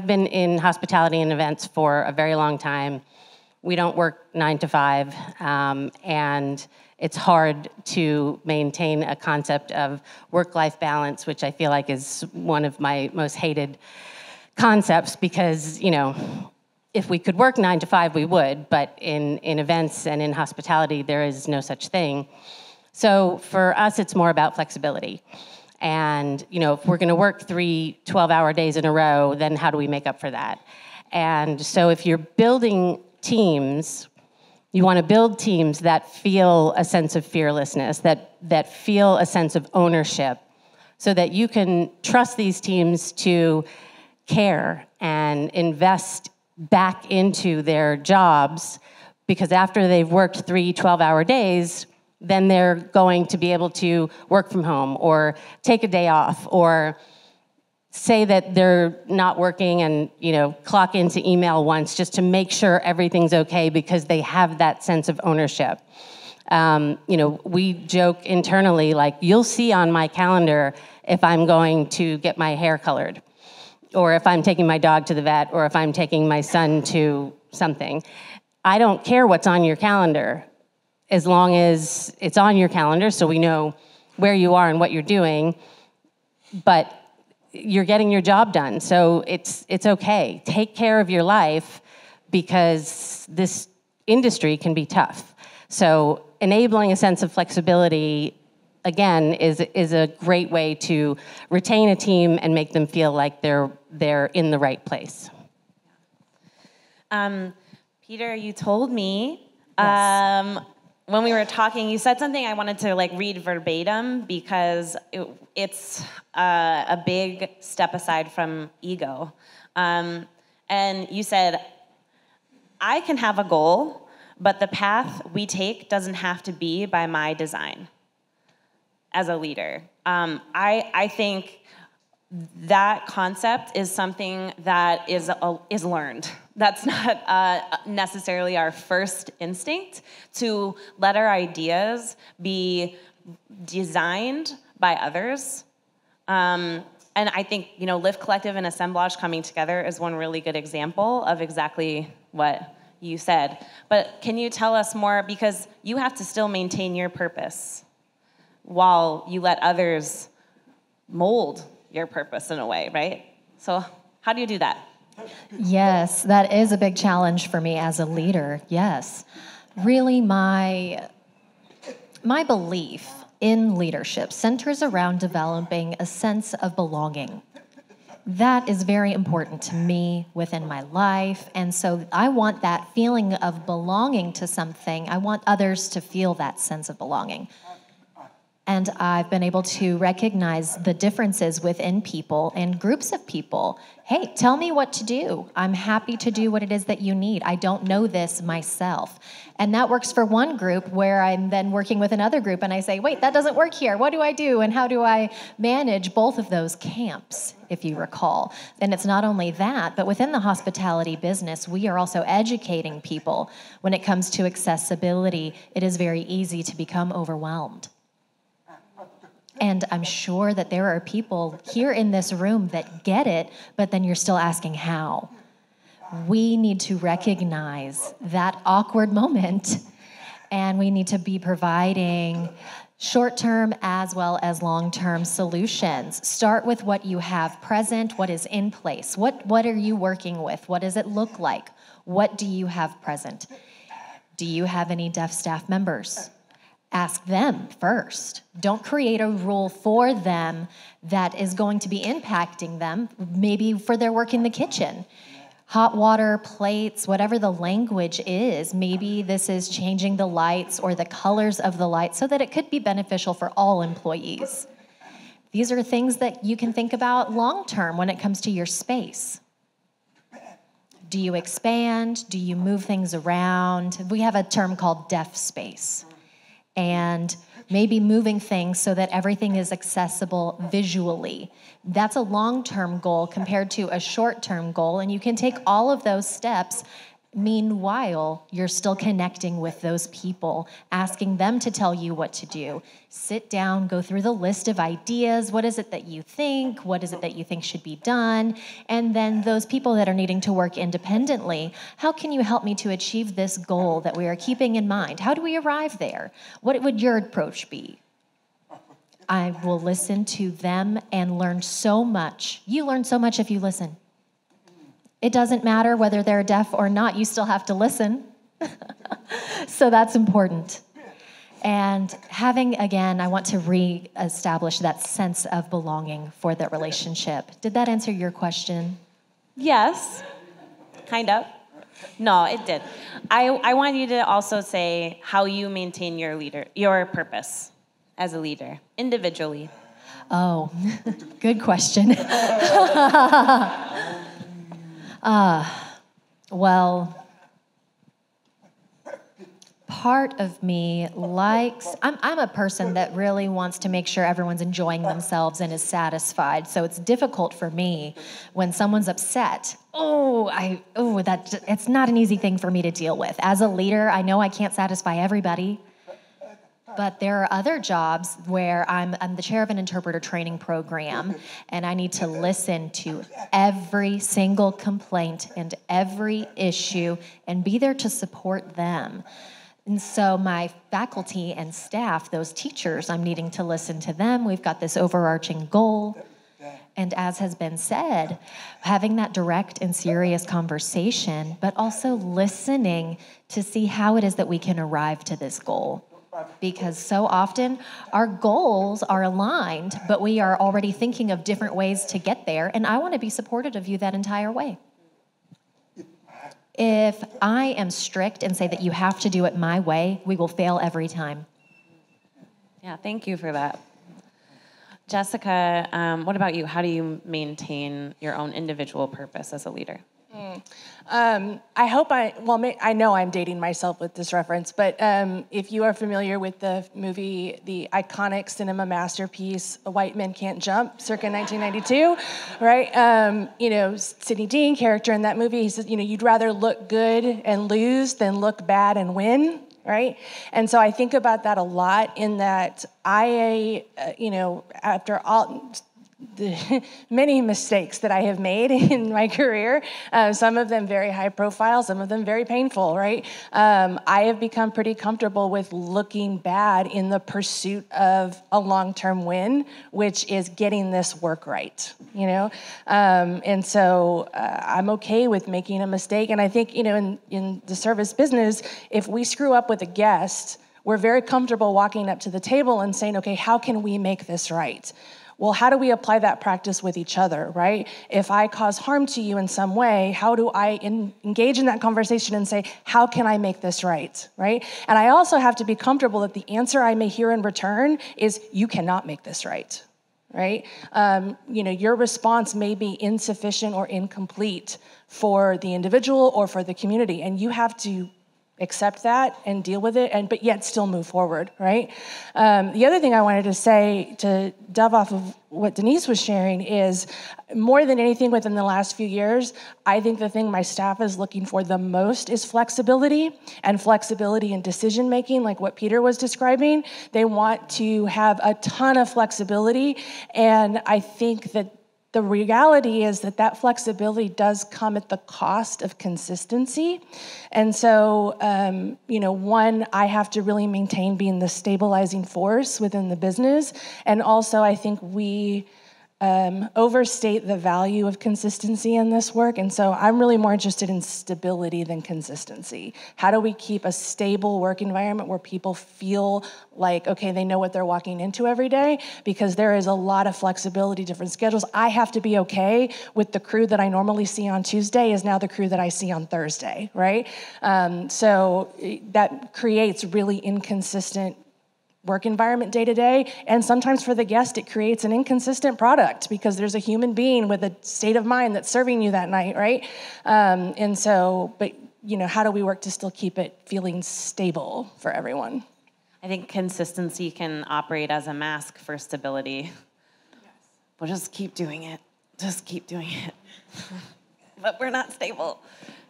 Speaker 3: been in hospitality and events for a very long time. We don't work 9 to 5, and it's hard to maintain a concept of work-life balance, which I feel like is one of my most hated concepts because, if we could work 9 to 5, we would, but in events and in hospitality, there is no such thing. So for us, it's more about flexibility. And, if we're gonna work 3 12-hour days in a row, then how do we make up for that? And so if you're building teams, you wanna build teams that feel a sense of fearlessness, that feel a sense of ownership, so that you can trust these teams to care and invest back into their jobs, because after they've worked 3 12-hour days, then they're going to be able to work from home or take a day off or say that they're not working and clock into email once just to make sure everything's okay, because they have that sense of ownership. We joke internally, like, you'll see on my calendar if I'm going to get my hair colored, or if I'm taking my dog to the vet, or if I'm taking my son to something. I don't care what's on your calendar, as long as it's on your calendar so we know where you are and what you're doing, but you're getting your job done, so it's okay. Take care of your life, because this industry can be tough. So enabling a sense of flexibility, again, is a great way to retain a team and make them feel like they're in the right place.
Speaker 2: Peter, you told me,
Speaker 5: Yes.
Speaker 2: when we were talking, you said something I wanted to read verbatim, because it's a big step aside from ego. And you said, I can have a goal, but the path we take doesn't have to be by my design as a leader. I think that concept is something that is learned. That's not necessarily our first instinct, to let our ideas be designed by others. And I think, Lift Collective and Assemblage coming together is one really good example of exactly what you said. But can you tell us more, because you have to still maintain your purpose while you let others mold your purpose in a way, right? So how do you do that?
Speaker 5: Yes, that is a big challenge for me as a leader. Yes. Really, my belief in leadership centers around developing a sense of belonging. That is very important to me within my life. And so I want that feeling of belonging to something. I want others to feel that sense of belonging. And I've been able to recognize the differences within people and groups of people. Hey, tell me what to do. I'm happy to do what it is that you need. I don't know this myself. And that works for one group, where I'm then working with another group and I say, wait, that doesn't work here. What do I do? And how do I manage both of those camps, if you recall? And it's not only that, but within the hospitality business, we are also educating people. When it comes to accessibility, it is very easy to become overwhelmed. And I'm sure that there are people here in this room that get it, but then you're still asking how. We need to recognize that awkward moment, and we need to be providing short-term as well as long-term solutions. Start with what you have present, what is in place. What are you working with? What does it look like? What do you have present? Do you have any deaf staff members? Ask them first. Don't create a rule for them that is going to be impacting them, maybe for their work in the kitchen. Hot water, plates, whatever the language is, maybe this is changing the lights or the colors of the lights so that it could be beneficial for all employees. These are things that you can think about long-term when it comes to your space. Do you expand? Do you move things around? We have a term called deaf space. And maybe moving things so that everything is accessible visually. That's a long-term goal compared to a short-term goal, and you can take all of those steps. Meanwhile, you're still connecting with those people, asking them to tell you what to do. Sit down, go through the list of ideas. What is it that you think? What is it that you think should be done? And then those people that are needing to work independently, how can you help me to achieve this goal that we are keeping in mind? How do we arrive there? What would your approach be? I will listen to them and learn so much. You learn so much if you listen. It doesn't matter whether they're deaf or not, you still have to listen. So that's important. And having, again, I want to re-establish that sense of belonging for that relationship. Did that answer your question?
Speaker 2: Yes, kind of. No, it did. I want you to also say how you maintain your purpose as a leader, individually.
Speaker 5: Oh, good question. Well, part of me likes, I'm a person that really wants to make sure everyone's enjoying themselves and is satisfied. So it's difficult for me when someone's upset. It's not an easy thing for me to deal with. As a leader, I know I can't satisfy everybody. But there are other jobs where I'm the chair of an interpreter training program, and I need to listen to every single complaint and every issue and be there to support them. And so my faculty and staff, those teachers, I'm needing to listen to them. We've got this overarching goal. And as has been said, having that direct and serious conversation, but also listening to see how it is that we can arrive to this goal. Because so often our goals are aligned, but we are already thinking of different ways to get there, and I want to be supportive of you that entire way. If I am strict and say that you have to do it my way, we will fail every time.
Speaker 2: Yeah, thank you for that. Jessica, what about you? How do you maintain your own individual purpose as a leader?
Speaker 4: I know I'm dating myself with this reference, but if you are familiar with the movie, the iconic cinema masterpiece, White Men Can't Jump, circa 1992, right? Sidney Dean, character in that movie, he says, you'd rather look good and lose than look bad and win, right? And so I think about that a lot in that after all the many mistakes that I have made in my career, some of them very high profile, some of them very painful, right? I have become pretty comfortable with looking bad in the pursuit of a long-term win, which is getting this work right, And so I'm okay with making a mistake. And I think, in the service business, if we screw up with a guest, we're very comfortable walking up to the table and saying, okay, how can we make this right? Well, how do we apply that practice with each other, right? If I cause harm to you in some way, how do I engage in that conversation and say, how can I make this right, right? And I also have to be comfortable that the answer I may hear in return is, you cannot make this right, right? Your response may be insufficient or incomplete for the individual or for the community, and you have to accept that and deal with it, but yet still move forward, right? The other thing I wanted to say, to dove off of what Denise was sharing, is more than anything within the last few years, I think the thing my staff is looking for the most is flexibility, and flexibility in decision making, like what Peter was describing. They want to have a ton of flexibility, and I think that the reality is that flexibility does come at the cost of consistency. And so, I have to really maintain being the stabilizing force within the business. And also, I think we overstate the value of consistency in this work. And so I'm really more interested in stability than consistency. How do we keep a stable work environment where people feel like, okay, they know what they're walking into every day? Because there is a lot of flexibility, different schedules. I have to be okay with the crew that I normally see on Tuesday is now the crew that I see on Thursday, right? So that creates really inconsistent work environment day to day, and sometimes for the guest, it creates an inconsistent product because there's a human being with a state of mind that's serving you that night, right? How do we work to still keep it feeling stable for everyone?
Speaker 2: I think consistency can operate as a mask for stability. Yes. We'll just keep doing it. But we're not stable.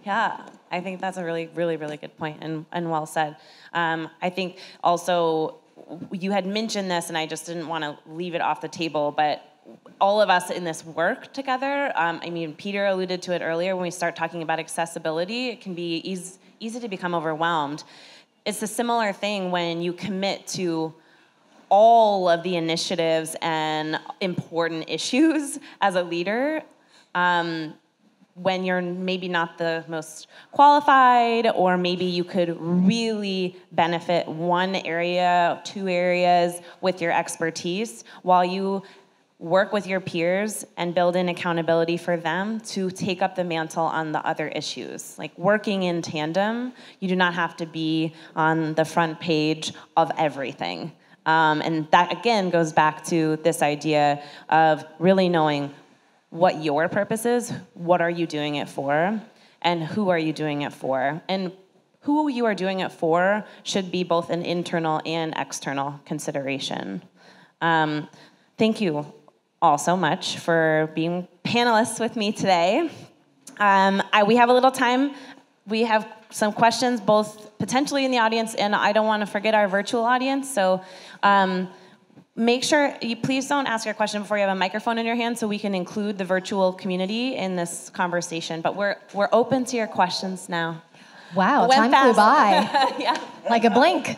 Speaker 2: Yeah, I think that's a really, really, really good point and well said. I think also, you had mentioned this, and I just didn't want to leave it off the table, but all of us in this work together, Peter alluded to it earlier, when we start talking about accessibility, it can be easy to become overwhelmed. It's a similar thing when you commit to all of the initiatives and important issues as a leader. when you're maybe not the most qualified, or maybe you could really benefit one area, two areas with your expertise, while you work with your peers and build in accountability for them to take up the mantle on the other issues. Like working in tandem, you do not have to be on the front page of everything. And that again goes back to this idea of really knowing what your purpose is, what are you doing it for, and who are you doing it for. And who you are doing it for should be both an internal and external consideration. Thank you all so much for being panelists with me today. We have a little time. We have some questions, both potentially in the audience, and I don't want to forget our virtual audience. So make sure you please don't ask your question before you have a microphone in your hand, so we can include the virtual community in this conversation. But we're open to your questions now.
Speaker 5: Wow, time flew by.
Speaker 2: Yeah.
Speaker 5: Like a blink.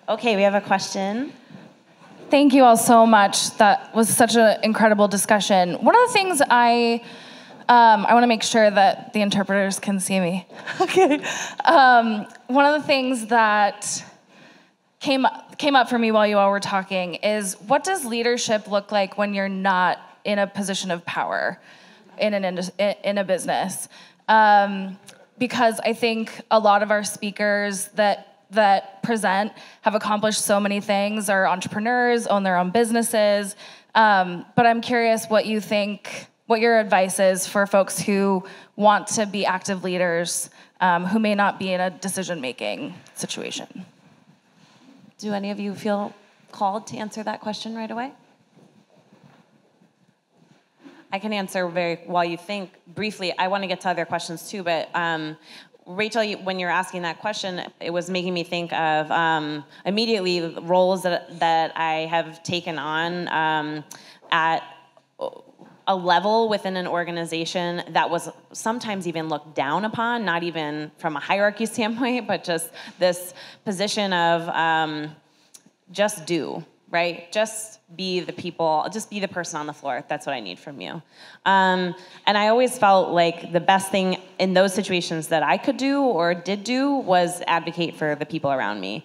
Speaker 2: Okay, we have a question.
Speaker 7: Thank you all so much. That was such an incredible discussion. One of the things I want to make sure that the interpreters can see me. Okay. One of the things that came up for me while you all were talking is, what does leadership look like when you're not in a position of power in a business? Because I think a lot of our speakers that present have accomplished so many things, are entrepreneurs, own their own businesses. But I'm curious what you think, what your advice is for folks who want to be active leaders, who may not be in a decision-making situation.
Speaker 2: Do any of you feel called to answer that question right away? I can answer while you think briefly. I want to get to other questions too, but Rachel, when you're asking that question, it was making me think of immediately roles that I have taken on at a level within an organization that was sometimes even looked down upon, not even from a hierarchy standpoint, but just this position of just do, right? Just be the people, just be the person on the floor. That's what I need from you. And I always felt like the best thing in those situations that I could do or did do was advocate for the people around me.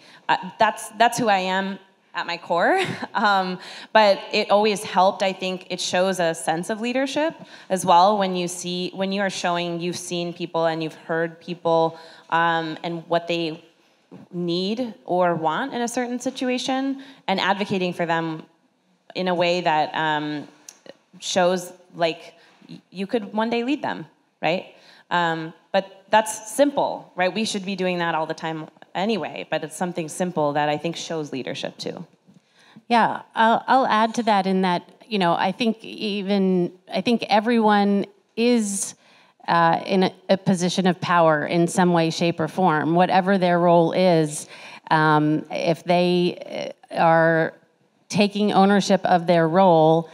Speaker 2: That's who I am at my core. But it always helped. I think it shows a sense of leadership as well when you are showing you've seen people and you've heard people and what they need or want in a certain situation, and advocating for them in a way that shows like you could one day lead them, right? But that's simple, right? We should be doing that all the time anyway, but it's something simple that I think shows leadership too.
Speaker 3: Yeah, I'll add to that in that, I think everyone is in a position of power in some way, shape, or form, whatever their role is. If they are taking ownership of their role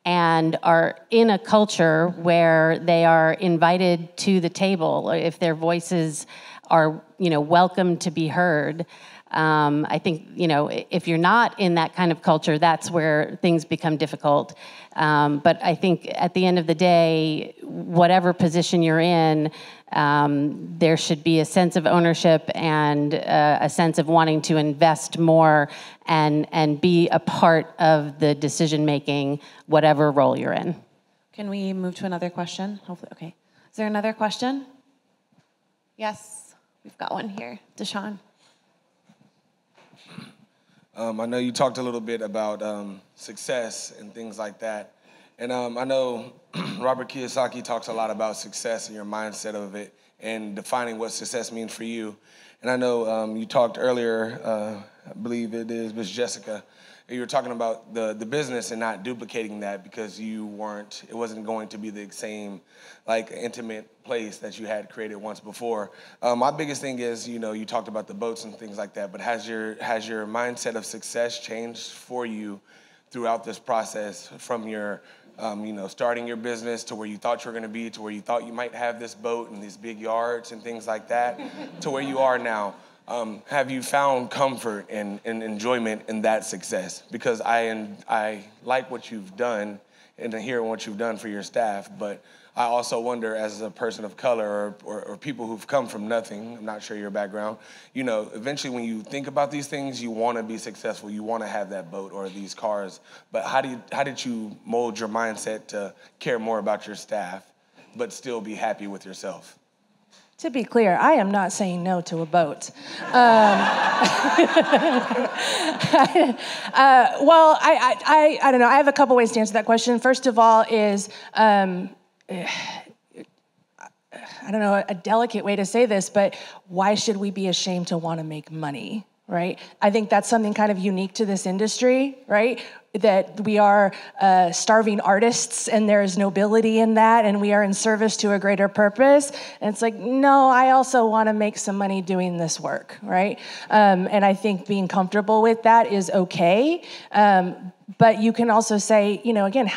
Speaker 3: and are in a culture where they are invited to the table, or if their voices are, welcome to be heard. I think, if you're not in that kind of culture, that's where things become difficult. But I think at the end of the day, whatever position you're in, there should be a sense of ownership and a sense of wanting to invest more and be a part of the decision-making, whatever role you're in.
Speaker 2: Can we move to another question? Hopefully, okay. Is there another question? Yes, we've got one here. Deshaun.
Speaker 8: I know you talked a little bit about success and things like that. And I know Robert Kiyosaki talks a lot about success and your mindset of it and defining what success means for you. And I know you talked earlier, I believe it is Ms. Jessica, you were talking about the business and not duplicating that because it wasn't going to be the same intimate place that you had created once before. My biggest thing is, you talked about the boats and things like that, but has your mindset of success changed for you throughout this process from your, starting your business to where you thought you were going to be, to where you thought you might have this boat and these big yards and things like that, to where you are now? Have you found comfort and enjoyment in that success? Because I like what you've done and hearing what you've done for your staff, but I also wonder, as a person of color or people who've come from nothing, I'm not sure your background, you know, eventually when you think about these things, you want to be successful, you want to have that boat or these cars, but how did you mold your mindset to care more about your staff, but still be happy with yourself?
Speaker 4: To be clear, I am not saying no to a boat. Well, I don't know. I have a couple ways to answer that question. First of all is, I don't know, a delicate way to say this, but why should we be ashamed to want to make money, right? I think that's something kind of unique to this industry, right? That we are starving artists and there's nobility in that and we are in service to a greater purpose. And it's like, no, I also want to make some money doing this work, right? And I think being comfortable with that is okay. But you can also say, you know, again,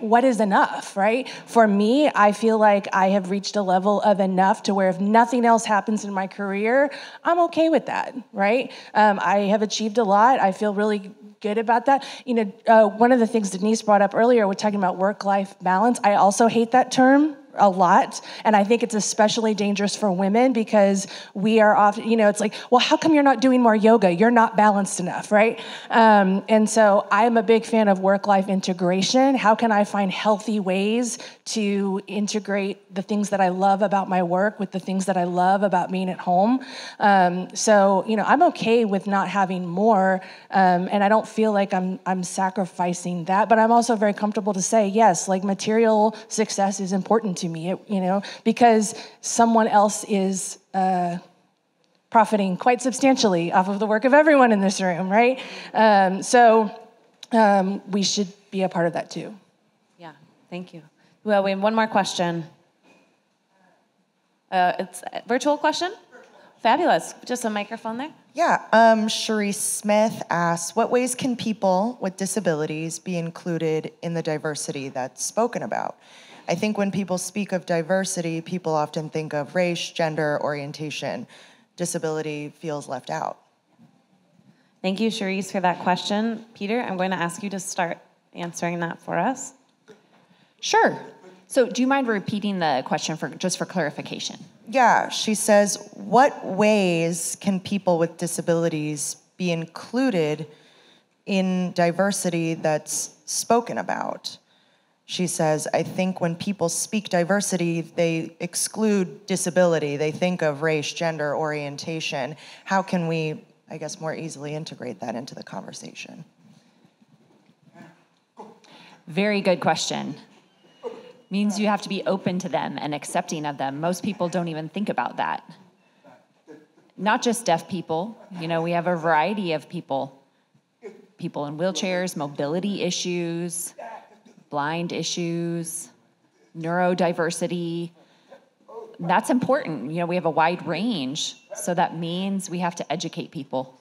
Speaker 4: what is enough, right? For me, I feel like I have reached a level of enough to where if nothing else happens in my career, I'm okay with that, right? I have achieved a lot. I feel really good about that. You know, one of the things Denise brought up earlier, we're talking about work-life balance. I also hate that term a lot. And I think it's especially dangerous for women because we are often, you know, it's like, well, how come you're not doing more yoga? You're not balanced enough, right? And so I'm a big fan of work-life integration. How can I find healthy ways to integrate the things that I love about my work with the things that I love about being at home? So, you know, I'm okay with not having more, and I don't feel like I'm sacrificing that, but I'm also very comfortable to say, yes, like material success is important to me, you know, because someone else is profiting quite substantially off of the work of everyone in this room, right? So we should be a part of that too.
Speaker 2: Yeah, thank you. Well, we have one more question. It's a virtual question? Fabulous. Just a microphone there.
Speaker 9: Yeah, Cherise Smith asks, what ways can people with disabilities be included in the diversity that's spoken about? I think when people speak of diversity, people often think of race, gender, orientation. Disability feels left out.
Speaker 2: Thank you, Cherise, for that question. Peter, I'm going to ask you to start answering that for us.
Speaker 6: Sure. So do you mind repeating the question just for clarification?
Speaker 9: Yeah, she says, what ways can people with disabilities be included in diversity that's spoken about? She says, I think when people speak diversity, they exclude disability. They think of race, gender, orientation. How can we, I guess, more easily integrate that into the conversation?
Speaker 6: Very good question. Means you have to be open to them and accepting of them. Most people don't even think about that. Not just deaf people. You know, we have a variety of people. People in wheelchairs, mobility issues, blind issues, neurodiversity. That's important. You know, we have a wide range. So that means we have to educate people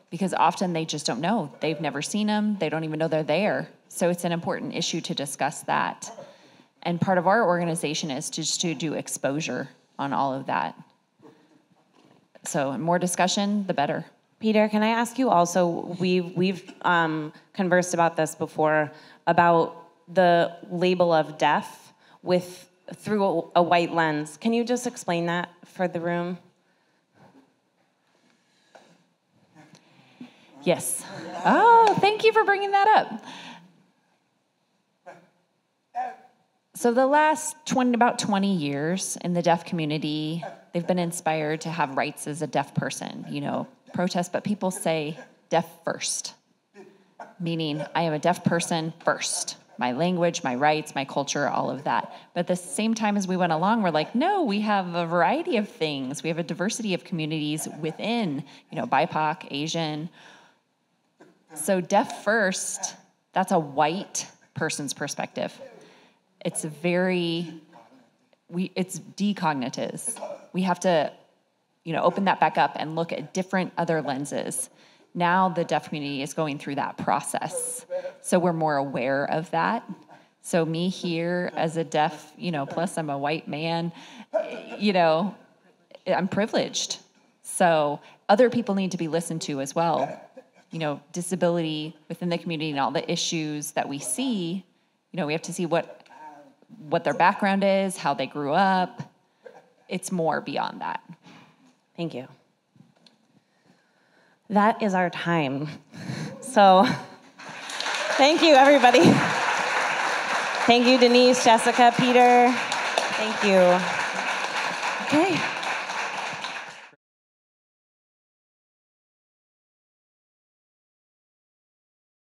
Speaker 6: because often they just don't know. They've never seen them. They don't even know they're there. So it's an important issue to discuss that. And part of our organization is just to do exposure on all of that. So more discussion, the better.
Speaker 2: Peter, can I ask you also, we've conversed about this before, about the label of deaf through a white lens. Can you just explain that for the room?
Speaker 6: Yes. Oh, thank you for bringing that up. So the last about 20 years in the deaf community, they've been inspired to have rights as a deaf person, you know, protest, but people say deaf first, meaning I am a deaf person first. My language, my rights, my culture, all of that. But at the same time as we went along, we're like, no, we have a variety of things. We have a diversity of communities within, you know, BIPOC, Asian. So deaf first, that's a white person's perspective. It's it's decognitives. We have to, you know, open that back up and look at different other lenses. Now the deaf community is going through that process. So we're more aware of that. So me here as a deaf, you know, plus I'm a white man, you know, I'm privileged. So other people need to be listened to as well. You know, disability within the community and all the issues that we see, you know, we have to see what what their background is, how they grew up. It's more beyond that.
Speaker 2: Thank you. That is our time. So thank you, everybody. Thank you, Denise, Jessica, Peter. Thank you. Okay.